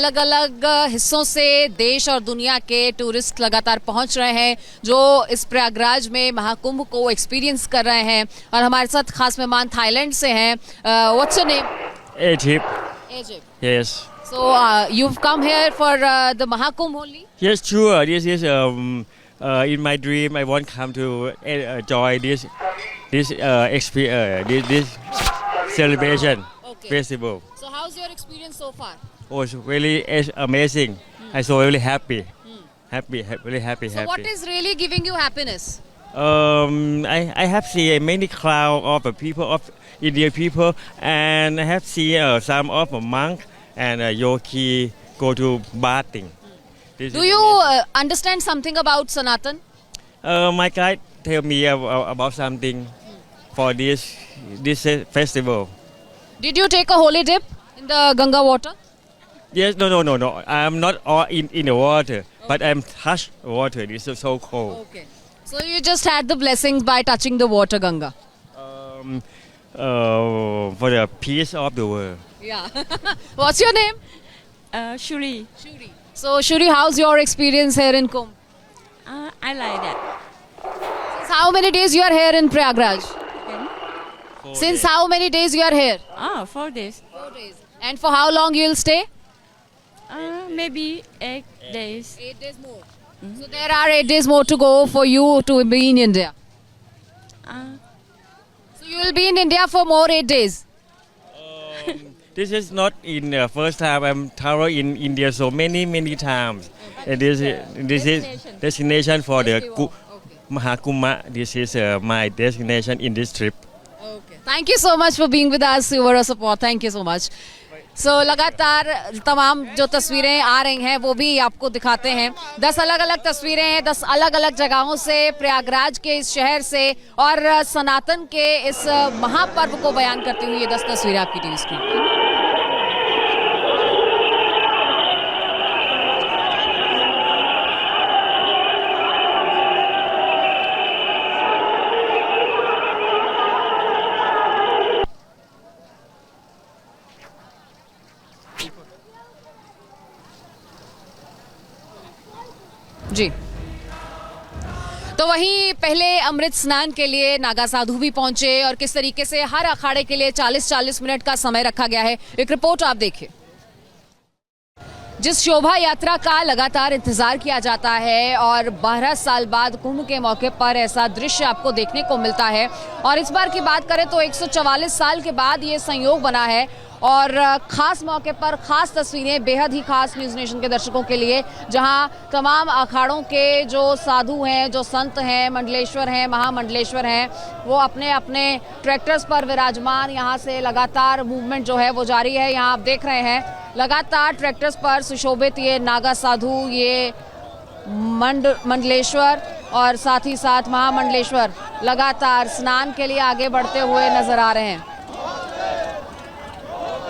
अलग अलग हिस्सों से देश और दुनिया के टूरिस्ट लगातार पहुंच रहे हैं जो इस प्रयागराज में महाकुंभ को एक्सपीरियंस कर रहे हैं और हमारे साथ खास मेहमान थाईलैंड से हैं। What's your name? Egypt. Egypt. Yes. So you've come here for the Mahakumbh only? Yes, sure. This is in my dream. I want come to enjoy this this celebration festival. So how's your experience so far? Oh, it's really amazing. I'm so really happy. Really happy. So what is really giving you happiness? I have seen many crowd of people of Indian people, and I have seen some of a monk and yogi go to bathing. Do you understand something about Sanatan? My guide tell me about something for this festival. Did you take a holy dip in the Ganga water? Yes, no. I'm not all in the water, but I'm touched water. This is so cold. Okay. So you just had the blessings by touching the water, Ganga. For the peace of the world. Yeah. What's your name? Shuri. Shuri. So Shuri, how's your experience here in Kumbh? I like that. Since how many days you are here in Prayagraj? Since how many days you are here? 4 days. 4 days. And for how long you will stay? Maybe 8 days. 8 days more. So there are 8 days more to go for you to be in India. So you will be in India for more 8 days. This is not in the first time I'm travel in India so many times. And this is destination for the Mahakumbh. This is my destination in this trip. Okay. Thank you so much for being with us. You were a support. Thank you so much. So लगातार तमाम जो तस्वीरें आ रही हैं वो भी आपको दिखाते हैं। 10 अलग अलग तस्वीरें हैं 10 अलग अलग जगहों से, प्रयागराज के इस शहर से और सनातन के इस महापर्व को बयान करती हुई ये 10 तस्वीरें आपकी टीवी स्क्रीन पर। जी, तो वहीं पहले अमृत स्नान के लिए नागा साधु भी पहुंचे और किस तरीके से हर अखाड़े के लिए 40-40 मिनट का समय रखा गया है। एक रिपोर्ट आप देखिए। जिस शोभा यात्रा का लगातार इंतजार किया जाता है और 12 साल बाद कुंभ के मौके पर ऐसा दृश्य आपको देखने को मिलता है और इस बार की बात करें तो 144 साल के बाद ये संयोग बना है और खास मौके पर खास तस्वीरें बेहद ही खास न्यूज़ नेशन के दर्शकों के लिए, जहां तमाम अखाड़ों के जो साधु हैं, जो संत हैं, मंडलेश्वर हैं, महामंडलेश्वर हैं, वो अपने अपने ट्रैक्टर्स पर विराजमान यहां से लगातार मूवमेंट जो है वो जारी है। यहां आप देख रहे हैं लगातार ट्रैक्टर्स पर सुशोभित ये नागा साधु, ये मंडलेश्वर और साथ ही साथ महामंडलेश्वर लगातार स्नान के लिए आगे बढ़ते हुए नजर आ रहे हैं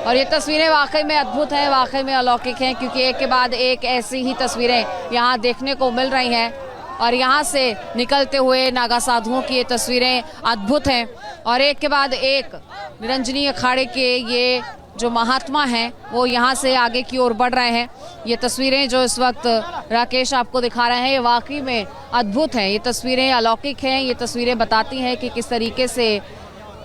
और ये तस्वीरें वाकई में अद्भुत हैं, वाकई में अलौकिक हैं, क्योंकि एक के बाद एक ऐसी ही तस्वीरें यहाँ देखने को मिल रही हैं और यहाँ से निकलते हुए नागा साधुओं की ये तस्वीरें अद्भुत हैं और एक के बाद एक निरंजनी अखाड़े के ये जो महात्मा हैं वो यहाँ से आगे की ओर बढ़ रहे हैं। ये तस्वीरें जो इस वक्त राकेश आपको दिखा रहे हैं ये वाकई में अद्भुत हैं, ये तस्वीरें अलौकिक हैं। ये तस्वीरें बताती हैं कि किस तरीके से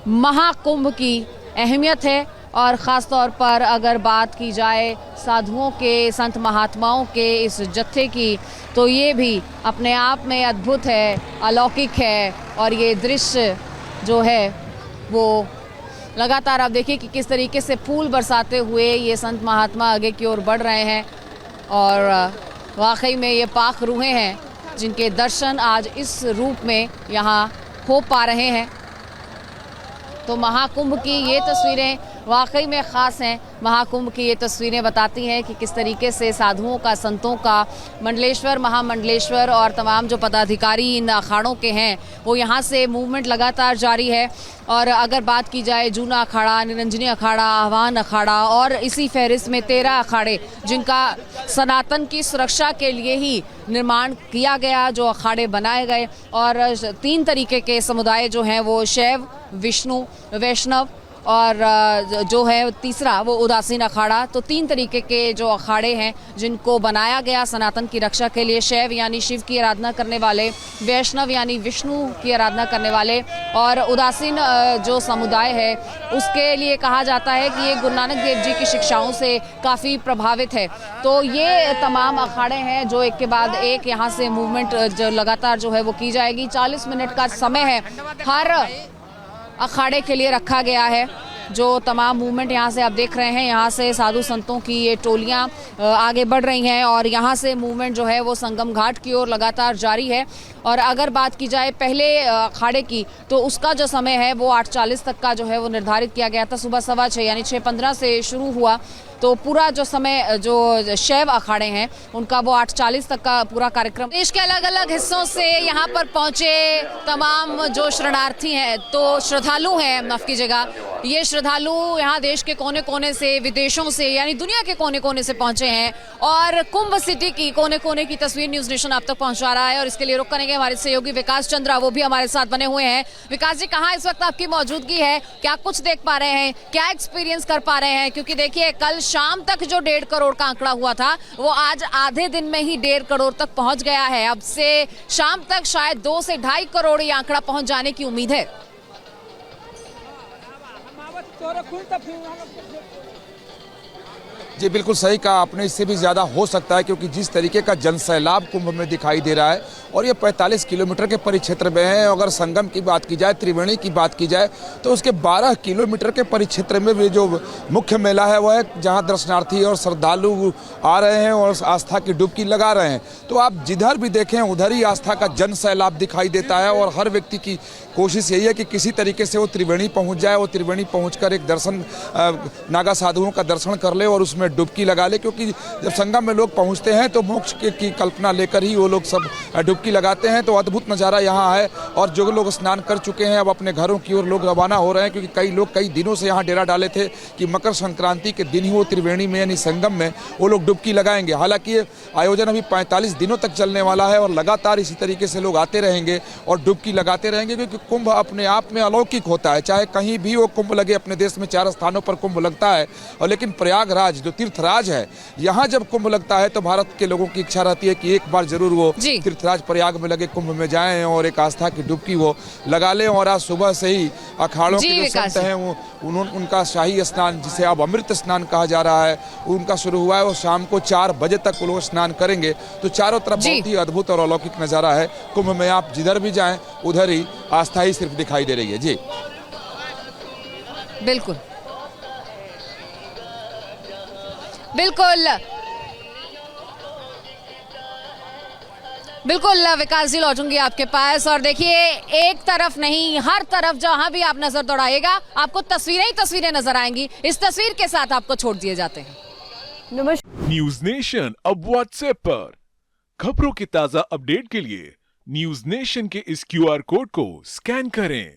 महाकुंभ की अहमियत है और ख़ास तौर पर अगर बात की जाए साधुओं के, संत महात्माओं के इस जत्थे की, तो ये भी अपने आप में अद्भुत है, अलौकिक है और ये दृश्य जो है वो लगातार आप देखिए कि किस तरीके से फूल बरसाते हुए ये संत महात्मा आगे की ओर बढ़ रहे हैं और वाकई में ये पाक रूहें हैं जिनके दर्शन आज इस रूप में यहाँ हो पा रहे हैं। तो महाकुंभ की ये तस्वीरें वाकई में ख़ास हैं। महाकुंभ की ये तस्वीरें बताती हैं कि किस तरीके से साधुओं का, संतों का, मंडलेश्वर, महामंडलेश्वर और तमाम जो पदाधिकारी इन अखाड़ों के हैं वो यहाँ से मूवमेंट लगातार जारी है। और अगर बात की जाए जूना अखाड़ा, निरंजनी अखाड़ा, आह्वान अखाड़ा और इसी फहरिस्त में 13 अखाड़े जिनका सनातन की सुरक्षा के लिए ही निर्माण किया गया, जो अखाड़े बनाए गए और 3 तरीके के समुदाय जो हैं वो शैव, विष्णु, वैष्णव और जो है तीसरा वो उदासीन अखाड़ा। तो 3 तरीके के जो अखाड़े हैं जिनको बनाया गया सनातन की रक्षा के लिए, शैव यानी शिव की आराधना करने वाले, वैष्णव यानी विष्णु की आराधना करने वाले, और उदासीन जो समुदाय है उसके लिए कहा जाता है कि ये गुरु नानक देव जी की शिक्षाओं से काफ़ी प्रभावित है। तो ये तमाम अखाड़े हैं जो एक के बाद एक यहाँ से मूवमेंट जो लगातार जो है वो की जाएगी। 40 मिनट का समय है हर अखाड़े के लिए रखा गया है। जो तमाम मूवमेंट यहाँ से आप देख रहे हैं, यहाँ से साधु संतों की ये टोलियाँ आगे बढ़ रही हैं और यहाँ से मूवमेंट जो है वो संगम घाट की ओर लगातार जारी है। और अगर बात की जाए पहले अखाड़े की तो उसका जो समय है वो 8:40 तक का जो है वो निर्धारित किया गया था। सुबह 6:15 यानी 6:15 से शुरू हुआ, तो पूरा जो समय जो शैव अखाड़े हैं उनका वो 8:40 तक का पूरा कार्यक्रम। देश के अलग अलग हिस्सों से यहाँ पर पहुँचे तमाम जो शरणार्थी हैं, तो श्रद्धालु हैं, माफ कीजिएगा, ये श्रद्धालु यहाँ देश के कोने कोने से, विदेशों से, यानी दुनिया के कोने कोने से पहुंचे हैं और कुंभ सिटी की कोने कोने की तस्वीर न्यूज नेशन आप तक पहुंचा रहा है। और इसके लिए रुक करेंगे हमारे सहयोगी विकास चंद्रा, वो भी हमारे साथ बने हुए हैं। विकास जी, कहाँ इस वक्त आपकी मौजूदगी है, क्या कुछ देख पा रहे हैं, क्या एक्सपीरियंस कर पा रहे हैं? क्योंकि देखिए कल शाम तक जो 1.5 करोड़ का आंकड़ा हुआ था वो आज आधे दिन में ही 1.5 करोड़ तक पहुंच गया है। अब से शाम तक शायद 2 से 2.5 करोड़ ये आंकड़ा पहुंच जाने की उम्मीद है। जी बिल्कुल सही कहा आपने, इससे भी ज़्यादा हो सकता है क्योंकि जिस तरीके का जनसैलाब कुंभ में दिखाई दे रहा है और ये 45 किलोमीटर के परिक्षेत्र में है। अगर संगम की बात की जाए, त्रिवेणी की बात की जाए, तो उसके 12 किलोमीटर के परिक्षेत्र में भी जो मुख्य मेला है वह है जहाँ दर्शनार्थी और श्रद्धालु आ रहे हैं और आस्था की डुबकी लगा रहे हैं। तो आप जिधर भी देखें उधर ही आस्था का जनसैलाब दिखाई देता है और हर व्यक्ति की कोशिश यही है कि किसी तरीके से वो त्रिवेणी पहुँच जाए, वो त्रिवेणी पहुँच एक दर्शन नागा साधुओं का दर्शन कर ले और उसमें डुबकी लगा ले। क्योंकि जब संगम में लोग पहुंचते हैं तो मोक्ष की कल्पना लेकर ही वो लोग सब डुबकी लगाते हैं। तो अद्भुत नज़ारा यहाँ है और जो लोग स्नान कर चुके हैं अब अपने घरों की ओर लोग रवाना हो रहे हैं, क्योंकि कई लोग कई दिनों से यहाँ डेरा डाले थे कि मकर संक्रांति के दिन ही वो त्रिवेणी में यानी संगम में वो लोग डुबकी लगाएंगे। हालांकि ये आयोजन अभी 45 दिनों तक चलने वाला है और लगातार इसी तरीके से लोग आते रहेंगे और डुबकी लगाते रहेंगे, क्योंकि कुंभ अपने आप में अलौकिक होता है। चाहे कहीं भी वो कुंभ लगे, अपने देश में 4 स्थानों पर कुंभ लगता है, और लेकिन प्रयागराज जो तीर्थराज है, यहाँ जब कुंभ लगता है तो भारत के लोगों की इच्छा रहती है कि एक बार जरूर वो तीर्थराज प्रयाग में लगे कुंभ में जाएं और एक आस्था की डुबकी वो लगा लें। और आज सुबह से ही अखाड़ों के जो संत हैं वो उनका शाही स्नान, जिसे अब अमृत स्नान कहा जा रहा है, उनका शुरू हुआ है और शाम को 4 बजे तक वो लोग स्नान करेंगे। तो चारों तरफ बहुत ही अद्भुत और अलौकिक नज़ारा है। कुंभ में आप जिधर भी जाएं उधर ही आस्था ही सिर्फ दिखाई दे रही है। जी बिल्कुल बिल्कुल बिल्कुल विकास जी, लौटूंगी आपके पास। और देखिए एक तरफ नहीं, हर तरफ जहां भी आप नजर दौड़ाइएगा आपको तस्वीरें ही तस्वीरें नजर आएंगी। इस तस्वीर के साथ आपको छोड़ दिए जाते हैं। नमस्कार। न्यूज नेशन अब व्हाट्सएप पर खबरों की ताजा अपडेट के लिए न्यूज नेशन के इस QR कोड को स्कैन करें।